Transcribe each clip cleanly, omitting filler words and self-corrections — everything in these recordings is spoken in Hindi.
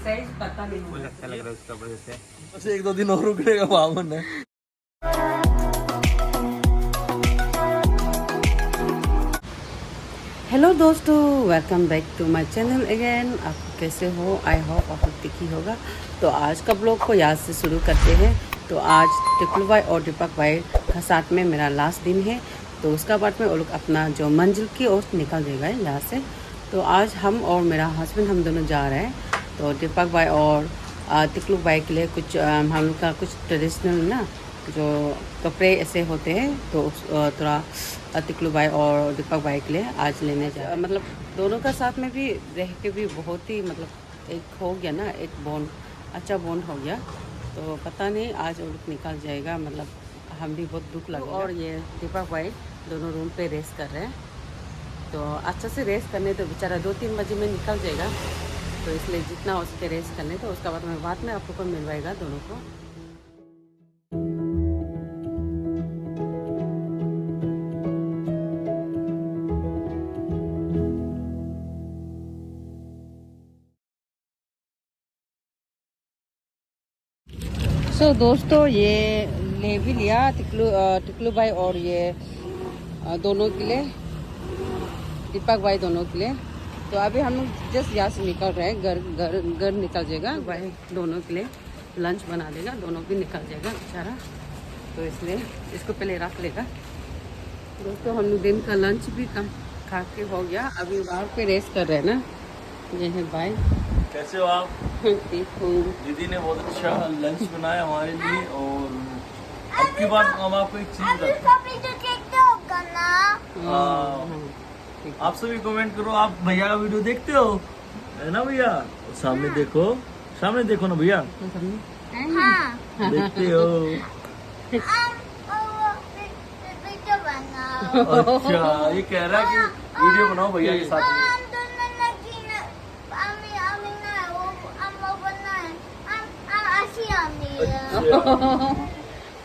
साइज पता नहीं फुल होगा। अच्छा लग रहा है उसका वजह से। बस एक दो दिन और रुकने का बामन है। हेलो दोस्तों, welcome back to my channel again. आप कैसे हो? आई होप आप लोग ठीक ही होगा। तो आज का ब्लॉग को याद से शुरू करते हैं। तो आज टिकलू भाई और दीपक भाई का साथ में मेरा लास्ट दिन है। तो उसका बाद में वो लोग अपना जो मंजिल की ओर निकल जाएगा यहाँ से। तो आज हम और मेरा हस्बैंड हम दोनों जा रहे हैं। तो दीपक भाई और टिकलू भाई के लिए कुछ हम लोग का कुछ ट्रेडिशनल ना जो कपड़े ऐसे होते हैं, तो थोड़ा टिकलू भाई और दीपक भाई के लिए आज लेने जा मतलब दोनों का साथ में भी रह के भी बहुत ही मतलब एक हो गया ना, एक बॉन्ड, अच्छा बॉन्ड हो गया। तो पता नहीं आज वो लोग निकल जाएगा, मतलब हम भी बहुत दुख लगा। और ये दीपक भाई दोनों रूम पे रेस्ट कर रहे हैं। तो अच्छा से रेस्ट करने तो बेचारा 2-3 बजे में निकल जाएगा। तो इसलिए जितना हो सके रेस्ट करने, तो उसका बाद में आप लोग को मिलवाएगा दोनों को। दोस्तों ये ले भी लिया टिकलू भाई और ये दोनों के लिए, दीपक भाई दोनों के लिए। तो अभी हम लोग जस्ट यहाँ से निकल रहे हैं, घर निकल जाएगा भाई दोनों के लिए, लंच बना देगा, दोनों भी निकल जाएगा बेचारा। तो इसलिए इसको पहले रख लेगा। दोस्तों हम लोग दिन का लंच भी कम खा के हो गया, अभी बाहर पे रेस्ट कर रहे हैं ना। ये है भाई। कैसे हो आप? ठीक हूँ। दीदी ने बहुत अच्छा लंच बनाया हमारे लिए। और अब की बार हम आपको एक चीज बताते हैं। आप सभी कमेंट करो, आप भैया का वीडियो देखते हो, है ना भैया? सामने देखो ना भैया, देखते हो? अच्छा, ये कह रहा है कि वीडियो बनाओ भैया के साथ में।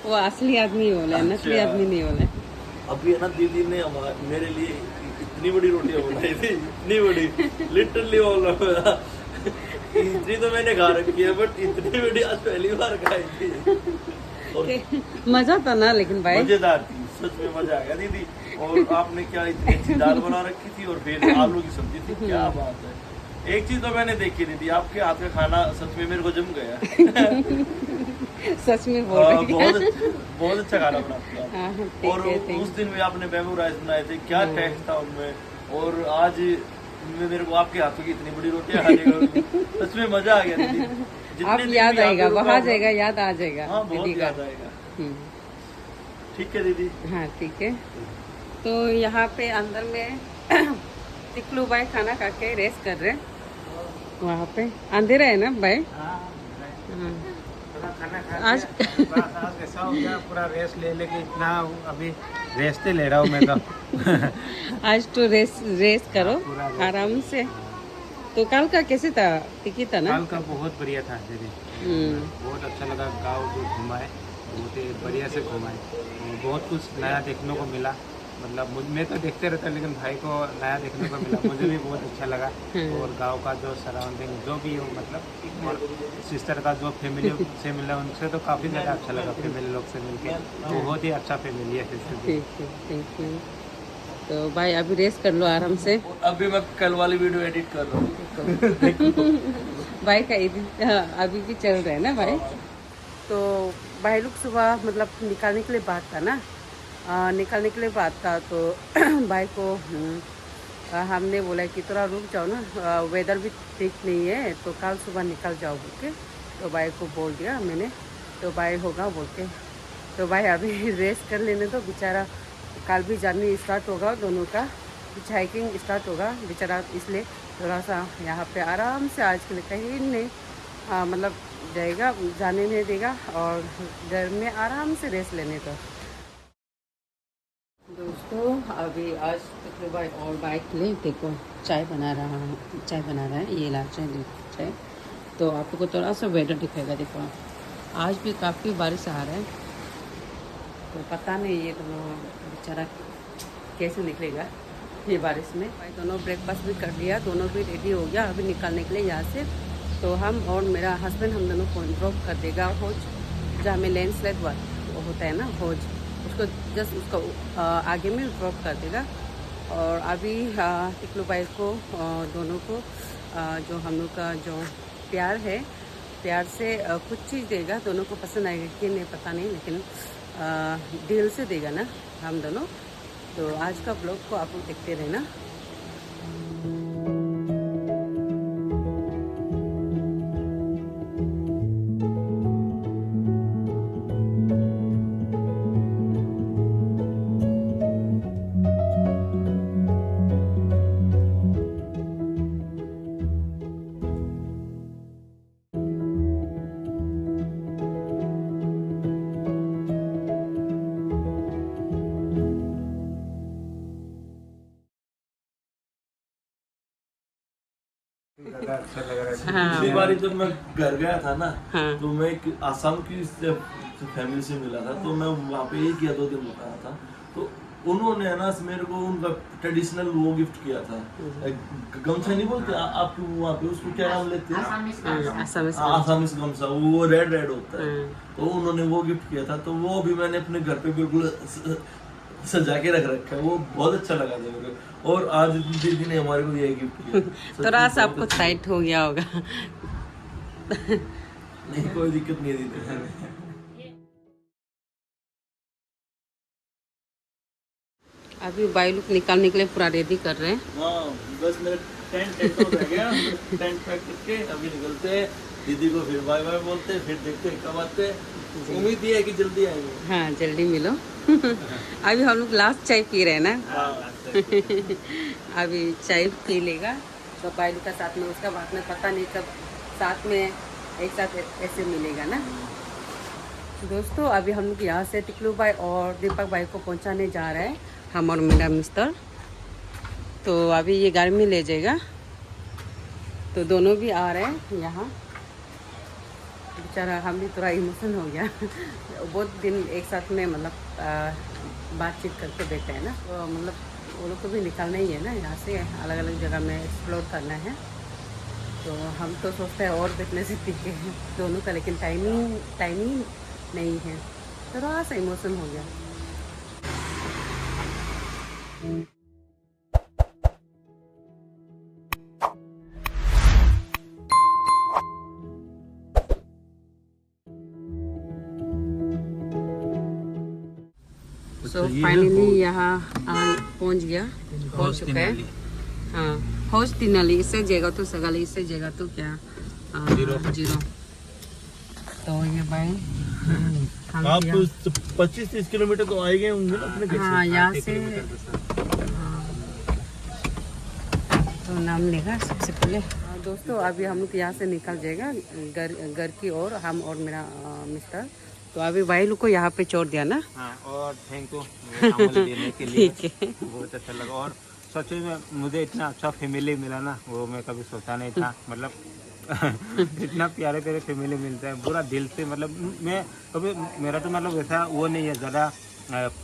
वो असली आदमी बोले, नकली आदमी नहीं बोले। अभी है ना, दीदी ने मेरे लिए इतनी बड़ी रोटियां बनाई थी, इतनी बड़ी, लिटरली बोल रहा हूँ। इतनी तो मैंने खा रखी है, बट इतनी बड़ी आज पहली बार खाई थी। और मजा था ना, लेकिन भाई मजेदार थी, सच में मजा आ गया दीदी। और आपने क्या इतनी अच्छी दाल बना रखी थी, और फिर आलू की सब्जी थी, क्या बात है। एक चीज तो मैंने देखी दीदी, आपके हाथ का खाना सच में मेरे को जम गया। सच में बोल रही बहुत अच्छा खाना बनाती हैं आप। और उस दिन भी आपने बैम्बू राइस बनाए थे, क्या टेस्ट था उनमें। और आज मेरे को आपके हाथों की इतनी बड़ी रोटियां खाने का सच में मजा आ गया दीदी। आप याद आएगा, वहाँ जाएगा, याद आ जाएगा। हाँ, बहुत याद आएगा। ठीक है दीदी। हाँ ठीक है। तो यहाँ पे अंदर में टिकलू भाई खाना खा के रेस्ट कर रहे हैं। वहाँ पे अंधेरा है ना भाई? आज ऐसा हो गया, पूरा रेस्ट ले लेके इतना अभी रेस्ट ही ले रहा हूँ मैं तो। आज तो रेस्ट करो आराम से। तो कल का कैसे था? ठीक ही था ना? कल का बहुत बढ़िया था दीदी, बहुत अच्छा लगा। गाँव जो घुमाए बहुत ही बढ़िया से घुमाए, बहुत कुछ नया देखने को मिला। मतलब मैं तो देखते रहता, लेकिन भाई को नया देखने को मिला, मुझे भी बहुत अच्छा लगा। और गांव का जो सराउंडिंग जो भी हो, मतलब और सिस्टर का जो फैमिली से मिला, उनसे तो काफ़ी ज़्यादा अच्छा लगा। फैमिली लोग से मिलके बहुत ही अच्छा फैमिली है सिस्टर। ठीक है, थैंक यू। तो भाई अभी रेस्ट कर लो आराम से। अभी मैं कल वाली वीडियो एडिट कर रहा हूँ। भाई का एडिट अभी भी चल रहा है ना भाई? तो भाई लोग सुबह मतलब निकालने के लिए बात था ना, निकलने के लिए बात था। तो भाई को हमने बोला कि थोड़ा रुक जाओ ना, वेदर भी ठीक नहीं है, तो कल सुबह निकल जाओ बोल के। तो भाई को बोल दिया मैंने, तो भाई होगा बोल के। तो भाई अभी रेस्ट कर लेने तो बेचारा, कल भी जर्नी स्टार्ट होगा दोनों का, कुछ हाइकिंग स्टार्ट होगा बेचारा, इसलिए थोड़ा सा यहाँ पे आराम से आज के लिए कहीं नहीं मतलब जाएगा, जाने नहीं देगा, और घर में आराम से रेस्ट लेने का। दोस्तों अभी आज टिकलू भाई और भाई के लिए देखो चाय बना रहा है, ये ला चाय। तो आप लोग को थोड़ा सा वेदर दिखेगा, देखो आज भी काफ़ी बारिश आ रहा है। तो पता नहीं ये दोनों बेचारा कैसे निकलेगा। ये बारिश में। भाई दोनों ब्रेकफास्ट भी कर लिया, दोनों भी रेडी हो गया अभी निकलने के लिए यहाँ से। तो हम और मेरा हस्बैंड हम दोनों को ड्रॉप कर देगा हौज, जहाँ में लैंडस्लाइड वो होता है ना हौज, उसको जस्ट उसको आगे में ड्रॉप कर देगा। और अभी टिकलू भाई को दोनों को जो हम लोग का जो प्यार है, प्यार से कुछ चीज़ देगा। दोनों को पसंद आएगा कि नहीं पता नहीं, लेकिन दिल से देगा ना हम दोनों। तो आज का ब्लॉग को आप लोग देखते रहना। ज़्यादा अच्छा लग रहा है। हाँ। पिछली बारी जब मैं घर गया था ना, हाँ। तो मैं एक आसाम की फैमिली से मिला था, तो मैं वहाँ पे 1 या 2 दिन रुका था। तो उन्होंने ना मेरे को उनका ट्रेडिशनल वो गिफ्ट किया था, गमछा नहीं बोलते आप वहाँ पे, उसको क्या नाम लेते हैं? आसामीज गमछा, वो रेड होता है। तो उन्होंने वो गिफ्ट किया था, तो वो भी मैंने अपने घर पे बिल्कुल सजा के रख रखा है। वो बहुत अच्छा लगा था मेरे को। और आज दीदी ने हमारे को ये गिफ्ट किया। थोड़ा सा आपको टाइट हो गया होगा। नहीं, कोई दिक्कत नहीं है दीदी। अभी भाई लोग निकालने के लिए पूरा रेडी कर रहे हैं। हाँ, बस मेरा टेंट हो गया। टेंट पैक करके अभी निकलते हैं। दीदी को फिर बाय बाय बोलते हैं, फिर देखते हैं कब आते हैं। उम्मीद ये है कि जल्दी आएंगे। हाँ, जल्दी मिलो। अभी हम लोग लास्ट चाय पी रहे हैं ना। अभी चाय पी लेगा तो भाई लोग का साथ में, उसका बाद में पता नहीं कब साथ में एक साथ ऐसे मिलेगा ना। दोस्तों अभी हम लोग यहाँ से टिकलू भाई और दीपक भाई को पहुँचाने जा रहे हैं, हम और मेरा मिस्टर। तो अभी ये गाड़ी में ले जाएगा, तो दोनों भी आ रहे हैं यहाँ। बेचारा हम भी थोड़ा इमोशन हो गया। बहुत दिन एक साथ में मतलब बातचीत करके बैठे हैं ना, तो मतलब वो लोग को भी निकलना ही है ना यहाँ से, अलग अलग जगह में एक्सप्लोर करना है। तो हम तो सोचते हैं और देखने से ठीक है दोनों का, लेकिन टाइमिंग नहीं है, थोड़ा सा इमोशन हो गया। तो फाइनली यहाँ पहुँच गया, पहुँच चुका है। हाँ, हौज तिनाली, इससे जगह तो सगाली, इससे जगह तो क्या 0। तो ये भाई आप 25-30 किलोमीटर तो आए गए होंगे ना अपने घर से? हाँ, यहाँ से। हाँ, तो नाम लेगा सबसे पहले। दोस्तों अभी हम लोग यहाँ से निकल जाएगा घर की ओर, हम और मेरा मिस्टर। तो अभी भाई लोग को यहाँ पे छोड़ दिया ना। हाँ, और थैंक यू देने के लिए। ठीक है, बहुत अच्छा लगा। और सच में मुझे इतना अच्छा फैमिली मिला ना, वो मैं कभी सोचा नहीं था। मतलब इतना प्यारे फैमिली मिलता है पूरा दिल से। मतलब मैं कभी, मेरा तो मतलब वैसा वो नहीं है, ज़्यादा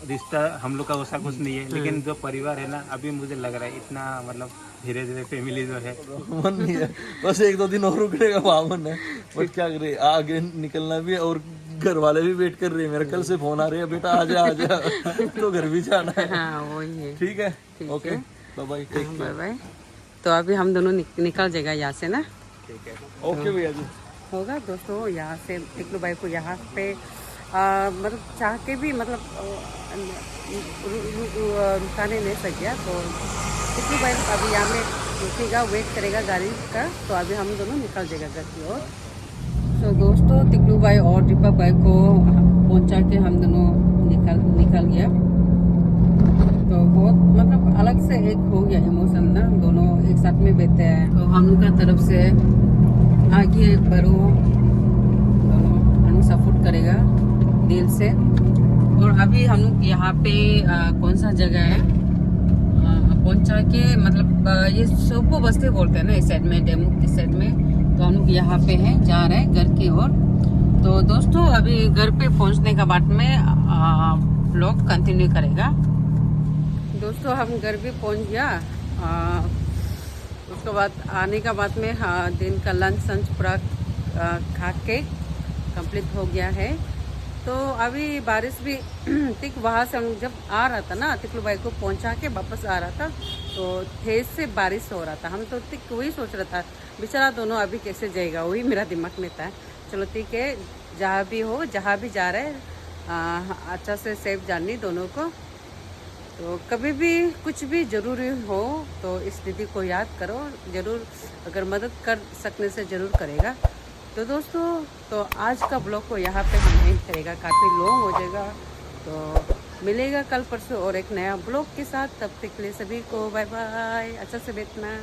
रिश्ता हम लोग का वैसा कुछ नहीं है, लेकिन जो परिवार है ना, अभी मुझे लग रहा है इतना मतलब धीरे धीरे फैमिली जो है मन नहीं है। बस 1-2 दिन और रुकने का वामन है, बट क्या करे, आगे निकलना भी है। और घर वाले भी वेट कर रहे हैं, मेरे कल से फोन आ रहे हैं, बेटा आजा तो घर भी जाना है। हाँ वही है। ठीक है, okay, bye bye, take care. Bye bye. तो अभी हम दोनों निकल जाएगा यहाँ से ना। ठीक है, ओके भैया जी। होगा दोस्तों, यहाँ से टिकलू भाई को यहाँ पे मतलब चाह के भी मतलब रुकाने नहीं सक गया। तो टिकलू भाई अभी यहाँ में रुकेगा, वेट करेगा गाड़ी का। तो अभी हम दोनों निकल जाएगा घर की ओर। तो दोस्तों टिकलू भाई और दीपक भाई को पहुँचा के हम दोनों निकल गया। तो बहुत मतलब अलग से एक हो गया इमोशन ना, दोनों एक साथ में बैठे हैं। तो हम लोग का तरफ से आगे बढ़ो, दोनों सपोर्ट करेगा दिल से। और अभी हम लोग यहाँ पे कौन सा जगह है पहुँचा के, मतलब ये सोपो बस्ती बोलते हैं ना इस साइड में, डेमुक इस साइड में। तो हम लोग यहाँ पे हैं, जा रहे हैं घर की ओर। तो दोस्तों अभी घर पे पहुँचने के बाद में ब्लॉग कंटिन्यू करेगा। दोस्तों हम घर भी पहुंच गया। उसके बाद आने का बाद में हाँ दिन का लंच पूरा खा के कंप्लीट हो गया है। तो अभी बारिश भी ठीक वहाँ से हम जब आ रहा था ना तिकलू भाई को पहुँचा के वापस आ रहा था तो तेज से बारिश हो रहा था। हम तो ठीक वही सोच रहा था बेचारा दोनों अभी कैसे जाएगा, वही मेरा दिमाग में था। चलो ठीक है, जहाँ भी हो जहाँ भी जा रहे अच्छा से सेफ जानी दोनों को। तो कभी भी कुछ भी ज़रूरी हो तो इस दीदी को याद करो ज़रूर, अगर मदद कर सकने से ज़रूर करेगा। तो दोस्तों तो आज का ब्लॉग को यहाँ पे हम एंड करेगा, काफ़ी लॉन्ग हो जाएगा। तो मिलेगा कल परसों और एक नया ब्लॉग के साथ, तब तक के लिए सभी को बाय बाय, अच्छा से बैठना।